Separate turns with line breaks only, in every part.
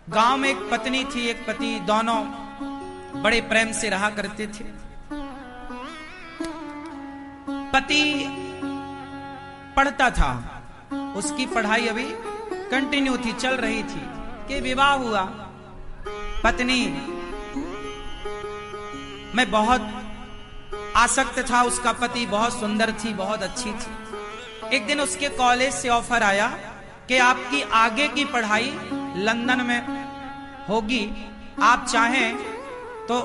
गांव में एक पत्नी थी, एक पति, दोनों बड़े प्रेम से रहा करते थे। पति पढ़ता था, उसकी पढ़ाई अभी कंटिन्यू थी, चल रही थी कि विवाह हुआ। पत्नी में बहुत आसक्त था, उसका पति बहुत सुंदर थी, बहुत अच्छी थी। एक दिन उसके कॉलेज से ऑफर आया कि आपकी आगे की पढ़ाई लंदन में होगी, आप चाहें तो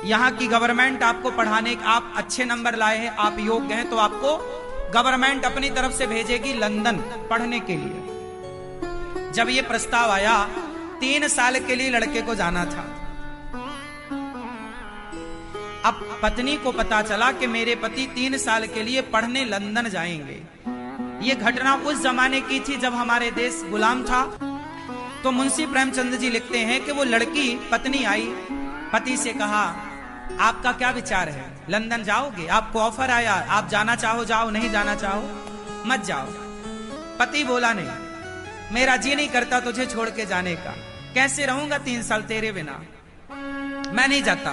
यहां की गवर्नमेंट आपको पढ़ाने, आप अच्छे नंबर लाए हैं, आप योग्य हैं, तो आपको गवर्नमेंट अपनी तरफ से भेजेगी लंदन पढ़ने के लिए। जब यह प्रस्ताव आया, 3 साल के लिए लड़के को जाना था। अब पत्नी को पता चला कि मेरे पति 3 साल के लिए पढ़ने लंदन जाएंगे। यह घटना उस जमाने की थी जब हमारे देश गुलाम था। तो मुंशी प्रेमचंद जी लिखते हैं कि वो लड़की, पत्नी आई, पति से कहा, आपका क्या विचार है, लंदन जाओगे? आपको ऑफर आया, आप जाना चाहो जाओ, नहीं जाना चाहो मत जाओ। पति बोला, नहीं, मेरा जी नहीं करता तुझे छोड़ के जाने का। कैसे रहूंगा 3 साल तेरे बिना, मैं नहीं जाता।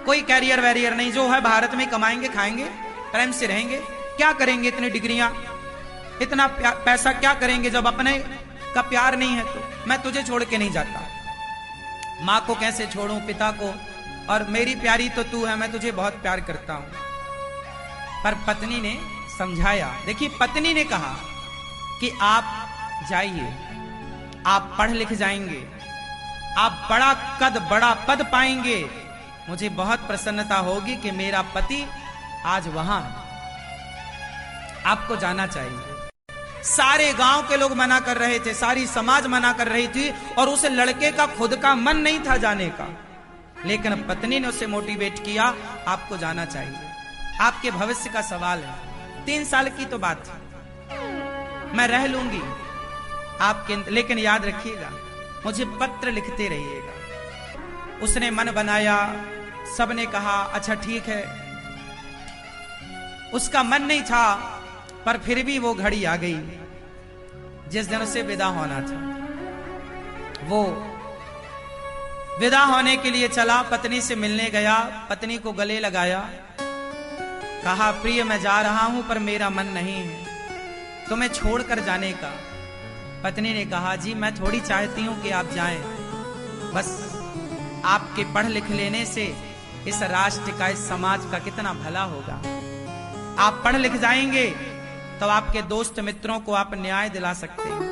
कोई कैरियर वैरियर नहीं, जो है भारत में कमाएंगे, खाएंगे, प्रेम से रहेंगे। क्या करेंगे इतनी डिग्रियां, इतना पैसा क्या करेंगे जब अपने का प्यार नहीं है? तो मैं तुझे छोड़ के नहीं जाता। माँ को कैसे छोड़ूं, पिता को, और मेरी प्यारी तो तू है, मैं तुझे बहुत प्यार करता हूं। पर पत्नी ने समझाया। देखिए, पत्नी ने कहा कि आप जाइए, आप पढ़ लिख जाएंगे, आप बड़ा कद, बड़ा पद पाएंगे, मुझे बहुत प्रसन्नता होगी कि मेरा पति आज वहां, आपको जाना चाहिए। सारे गांव के लोग मना कर रहे थे, सारी समाज मना कर रही थी, और उस लड़के का खुद का मन नहीं था जाने का। लेकिन पत्नी ने उसे मोटिवेट किया, आपको जाना चाहिए, आपके भविष्य का सवाल है। 3 साल की तो बात थी, मैं रह लूंगी आपके, लेकिन याद रखिएगा, मुझे पत्र लिखते रहिएगा। उसने मन बनाया, सबने कहा अच्छा ठीक है। उसका मन नहीं था, पर फिर भी वो घड़ी आ गई जिस दिन उसे विदा होना था। वो विदा होने के लिए चला, पत्नी से मिलने गया, पत्नी को गले लगाया, कहा, प्रिय मैं जा रहा हूं, पर मेरा मन नहीं है तुम्हें छोड़कर जाने का। पत्नी ने कहा, जी मैं थोड़ी चाहती हूं कि आप जाएं, बस आपके पढ़ लिख लेने से इस राष्ट्र का, इस समाज का कितना भला होगा। आप पढ़ लिख जाएंगे तो आपके दोस्त मित्रों को आप न्याय दिला सकते हैं।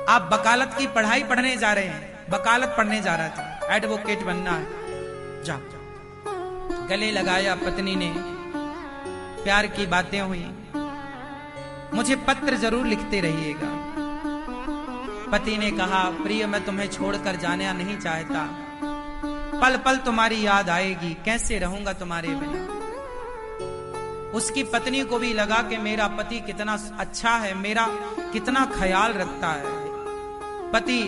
आप वकालत की पढ़ाई पढ़ने जा रहे हैं, वकालत पढ़ने जा रहा था, एडवोकेट बनना है, जा। गले लगाया पत्नी ने, प्यार की बातें हुई, मुझे पत्र जरूर लिखते रहिएगा। पति ने कहा, प्रिय मैं तुम्हें छोड़कर जाना नहीं चाहता, पल पल तुम्हारी याद आएगी, कैसे रहूंगा तुम्हारे बिना। उसकी पत्नी को भी लगा कि मेरा पति कितना अच्छा है, मेरा कितना ख्याल रखता है। पति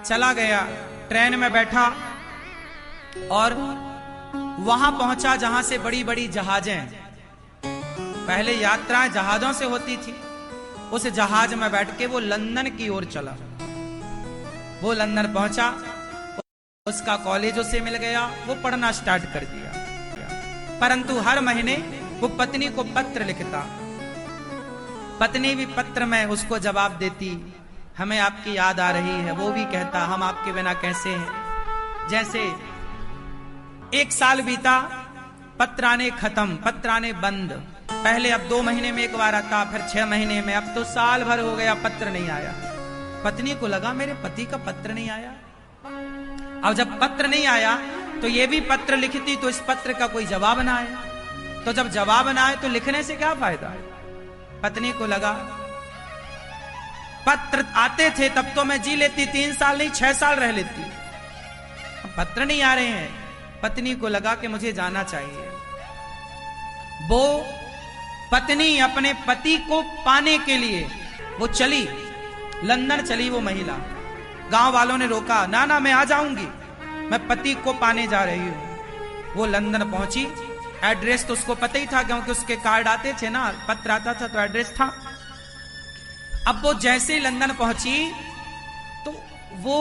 चला गया, ट्रेन में बैठा और वहां पहुंचा जहां से बड़ी बड़ी जहाजें, पहले यात्राएं जहाजों से होती थी। उस जहाज में बैठ के वो लंदन की ओर चला। वो लंदन पहुंचा, उसका कॉलेज उसे मिल गया, वो पढ़ना स्टार्ट कर दिया। परंतु हर महीने वो पत्नी को पत्र लिखता, पत्नी भी पत्र में उसको जवाब देती, हमें आपकी याद आ रही है। वो भी कहता, हम आपके बिना कैसे हैं। जैसे 1 साल बीता, पत्र आने खत्म, पत्र आने बंद। पहले अब 2 महीने में एक बार आता, फिर 6 महीने में, अब तो साल भर हो गया, पत्र नहीं आया। पत्नी को लगा मेरे पति का पत्र नहीं आया। अब जब पत्र नहीं आया तो ये भी पत्र लिखती तो इस पत्र का कोई जवाब ना आया, तो जब जवाब ना आए तो लिखने से क्या फायदा। पत्नी को लगा पत्र आते थे तब तो मैं जी लेती, 3 साल नहीं 6 साल रह लेती, पत्र नहीं आ रहे हैं। पत्नी को लगा कि मुझे जाना चाहिए। वो पत्नी अपने पति को पाने के लिए वो चली, लंदन चली। वो महिला, गांव वालों ने रोका, ना ना मैं आ जाऊंगी, मैं पति को पाने जा रही हूं। वो लंदन पहुंची, एड्रेस तो उसको पता ही था क्योंकि उसके कार्ड आते थे ना, पत्र आता था तो एड्रेस था। अब वो जैसे लंदन पहुंची तो वो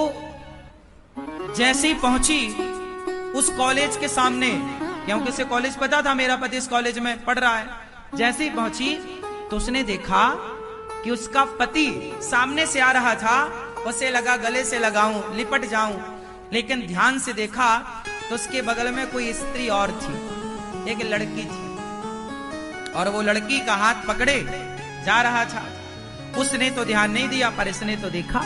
जैसे ही पहुंची उस कॉलेज के सामने, क्योंकि उसे कॉलेज पता था मेरा पति इस कॉलेज में पढ़ रहा है, जैसे ही पहुंची तो उसने देखा कि उसका पति सामने से आ रहा था। उसे लगा गले से लगाऊं, लिपट जाऊं, लेकिन ध्यान से देखा तो उसके बगल में कोई स्त्री और थी, एक लड़की थी, और वो लड़की का हाथ पकड़े जा रहा था। उसने तो ध्यान नहीं दिया, पर इसने तो देखा।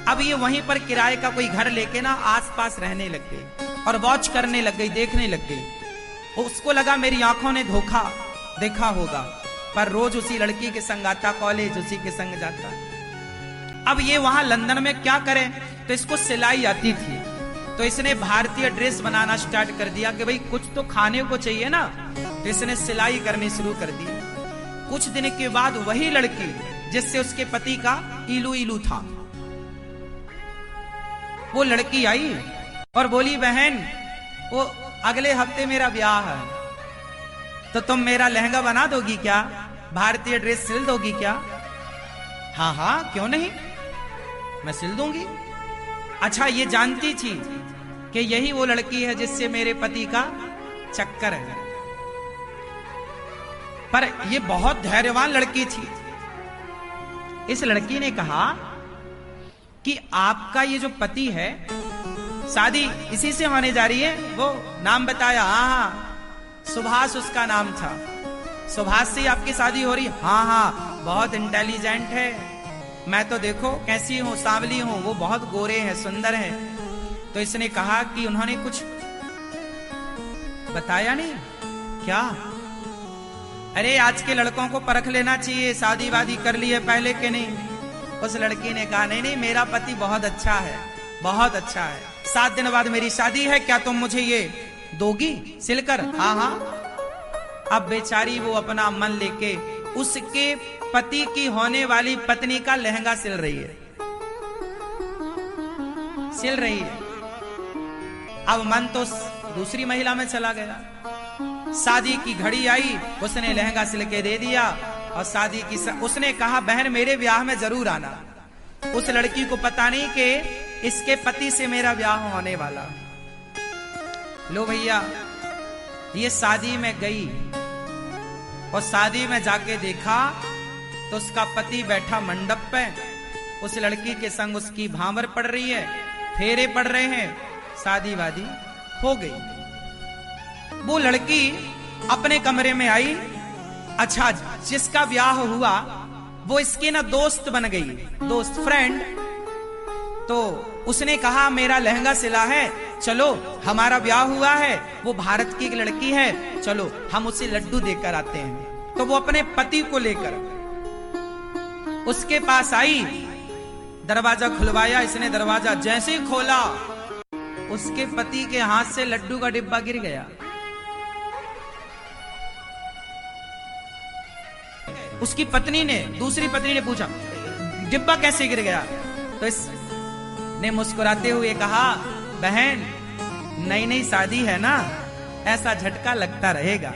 अब ये वहीं पर किराए का कोई घर लेके ना आसपास रहने लग गई और वॉच करने लग गई, देखने लग गई। उसको लगा मेरी आंखों ने धोखा देखा होगा, पर रोज उसी लड़की के संग आता, कॉलेज उसी के संग जाता। अब ये वहां लंदन में क्या करे, तो इसको सिलाई आती थी, तो इसने भारतीय ड्रेस बनाना स्टार्ट कर दिया कि भाई कुछ तो खाने को चाहिए ना, तो इसने सिलाई करनी शुरू कर दी। कुछ दिन के बाद वही लड़की जिससे उसके पति का इलू इलू था, वो लड़की आई और बोली, बहन वो अगले हफ्ते मेरा ब्याह है, तो तुम मेरा लहंगा बना दोगी क्या, भारतीय ड्रेस सिल दोगी क्या? हाँ हाँ क्यों नहीं, मैं सिल दूंगी। अच्छा, ये जानती थी कि यही वो लड़की है जिससे मेरे पति का चक्कर है, पर ये बहुत धैर्यवान लड़की थी। इस लड़की ने कहा कि आपका ये जो पति है, शादी इसी से होने जा रही है? वो नाम बताया, हाँ हाँ सुभाष उसका नाम था, सुभाष से आपकी शादी हो रही? हाँ हाँ, बहुत इंटेलिजेंट है, मैं तो देखो कैसी हूं, सांवली हूं, वो बहुत गोरे हैं, सुंदर हैं। तो इसने कहा कि उन्होंने कुछ बताया नहीं क्या? अरे आज के लड़कों को परख लेना चाहिए, शादी वादी कर ली है पहले के नहीं। उस लड़की ने कहा, नहीं नहीं मेरा पति बहुत अच्छा है, बहुत अच्छा है, 7 दिन बाद मेरी शादी है, क्या तुम मुझे ये दोगी सिलकर? हाँ हाँ। अब बेचारी वो अपना मन लेके उसके पति की होने वाली पत्नी का लहंगा सिल रही है, सिल रही है। अब मन तो दूसरी महिला में चला गया। शादी की घड़ी आई, उसने लहंगा सिल के दे दिया और शादी की उसने कहा, बहन मेरे ब्याह में जरूर आना। उस लड़की को पता नहीं कि इसके पति से मेरा ब्याह होने वाला। लो भैया, ये शादी में गई और शादी में जाके देखा तो उसका पति बैठा मंडप पे, उस लड़की के संग उसकी भांवर पड़ रही है, फेरे पड़ रहे हैं, शादी वादी हो गई। वो लड़की अपने कमरे में आई। अच्छा, जिसका ब्याह हुआ वो इसकी ना दोस्त बन गई, दोस्त, फ्रेंड। तो उसने कहा, मेरा लहंगा सिला है, चलो हमारा ब्याह हुआ है, वो भारत की एक लड़की है, चलो हम उसे लड्डू देकर आते हैं। तो वो अपने पति को लेकर उसके पास आई, दरवाजा खुलवाया इसने। दरवाजा जैसे ही खोला, उसके पति के हाथ से लड्डू का डिब्बा गिर गया। उसकी पत्नी ने, दूसरी पत्नी ने पूछा, डिब्बा कैसे गिर गया? तो इसने मुस्कुराते हुए कहा, बहन नई नई शादी है ना, ऐसा झटका लगता रहेगा।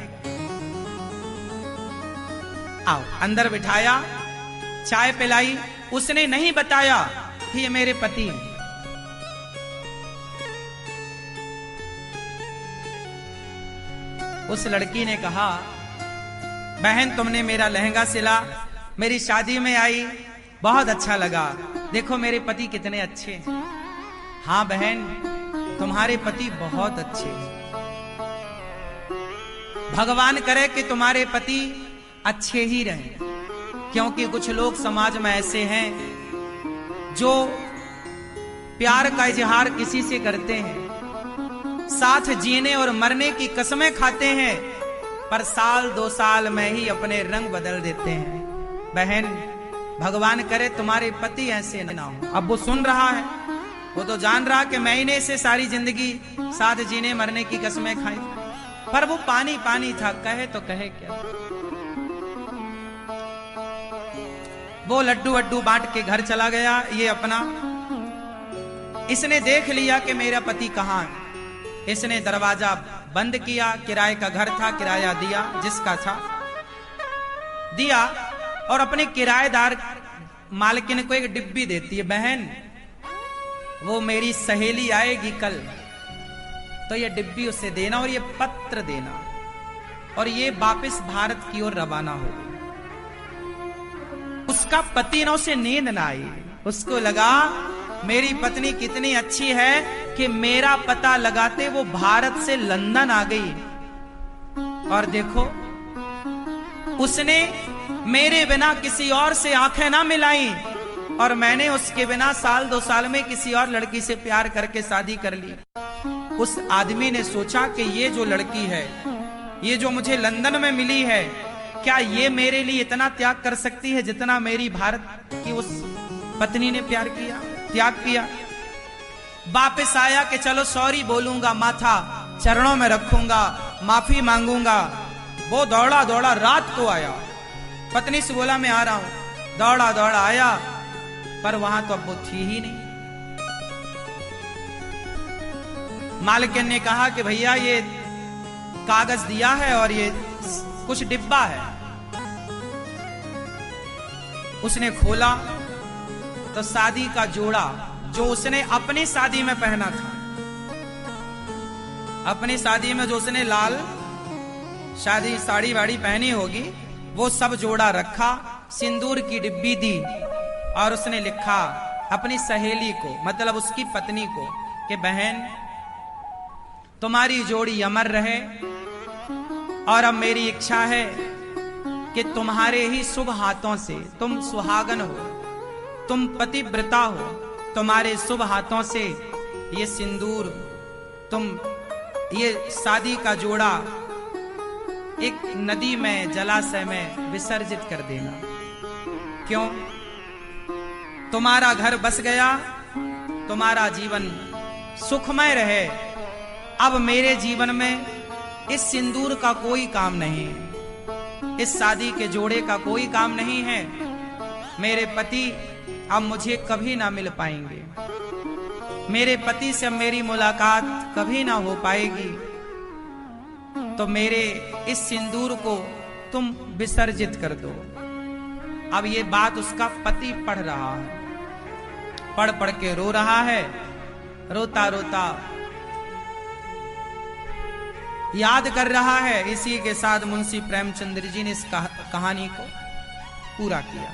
आओ, अंदर बिठाया, चाय पिलाई। उसने नहीं बताया कि ये मेरे पति हैं। उस लड़की ने कहा, बहन तुमने मेरा लहंगा सिला, मेरी शादी में आई, बहुत अच्छा लगा, देखो मेरे पति कितने अच्छे हैं। हाँ बहन, तुम्हारे पति बहुत अच्छे हैं, भगवान करे कि तुम्हारे पति अच्छे ही रहें, क्योंकि कुछ लोग समाज में ऐसे हैं जो प्यार का इजहार किसी से करते हैं, साथ जीने और मरने की कसमें खाते हैं, पर साल 2 साल में ही अपने रंग बदल देते हैं। बहन भगवान करे तुम्हारे पति ऐसे ना हो। अब वो सुन रहा है, वो तो जान रहा कि मैंने से सारी जिंदगी साथ जीने मरने की कसमें खाई, पर वो पानी पानी था, कहे तो कहे क्या। वो लड्डू वड्डू बांट के घर चला गया। ये अपना, इसने देख लिया कि मेरा पति कहाँ है। इसने दरवाजा बंद किया, किराए का घर था, किराया दिया जिसका था, दिया और अपने किराएदार मालकिन को एक डिब्बी देती है, बहन वो मेरी सहेली आएगी कल, तो ये डिब्बी उसे देना और ये पत्र देना, और ये वापस भारत की ओर रवाना हो गई। उसका पति ना उसे नींद ना आई, उसको लगा मेरी पत्नी कितनी अच्छी है कि मेरा पता लगाते वो भारत से लंदन आ गई, और देखो उसने मेरे बिना किसी और से आंखें ना मिलाई, और मैंने उसके बिना साल 2 साल में किसी और लड़की से प्यार करके शादी कर ली। उस आदमी ने सोचा कि ये जो लड़की है, ये जो मुझे लंदन में मिली है, क्या ये मेरे लिए इतना त्याग कर सकती है जितना मेरी भारत की उस पत्नी ने त्याग किया। वापस आया कि चलो सॉरी बोलूंगा, माथा चरणों में रखूंगा, माफी मांगूंगा। वो दौड़ा दौड़ा रात को आया, पत्नी से बोला मैं आ रहा हूं, दौड़ा दौड़ा आया, पर वहां तो अब वो थी ही नहीं। मालकिन ने कहा कि भैया ये कागज दिया है और ये कुछ डिब्बा है। उसने खोला तो शादी का जोड़ा जो उसने अपनी शादी में पहना था, अपनी शादी में जो उसने लाल शादी साड़ी वाड़ी पहनी होगी, वो सब जोड़ा रखा, सिंदूर की डिब्बी दी, और उसने लिखा अपनी सहेली को, मतलब उसकी पत्नी को, कि बहन तुम्हारी जोड़ी अमर रहे, और अब मेरी इच्छा है कि तुम्हारे ही शुभ हाथों से, तुम सुहागन हो, तुम पतिव्रता हो, तुम्हारे शुभ हाथों से ये सिंदूर, तुम ये शादी का जोड़ा एक नदी में, जलाशय में विसर्जित कर देना। क्यों? तुम्हारा घर बस गया, तुम्हारा जीवन सुखमय रहे। अब मेरे जीवन में इस सिंदूर का कोई काम नहीं है, इस शादी के जोड़े का कोई काम नहीं है। मेरे पति अब मुझे कभी ना मिल पाएंगे, मेरे पति से मेरी मुलाकात कभी ना हो पाएगी, तो मेरे इस सिंदूर को तुम विसर्जित कर दो। अब ये बात उसका पति पढ़ रहा है, पढ़ पढ़ के रो रहा है, रोता रोता याद कर रहा है। इसी के साथ मुंशी प्रेमचंद्र जी ने इस कहानी को पूरा किया।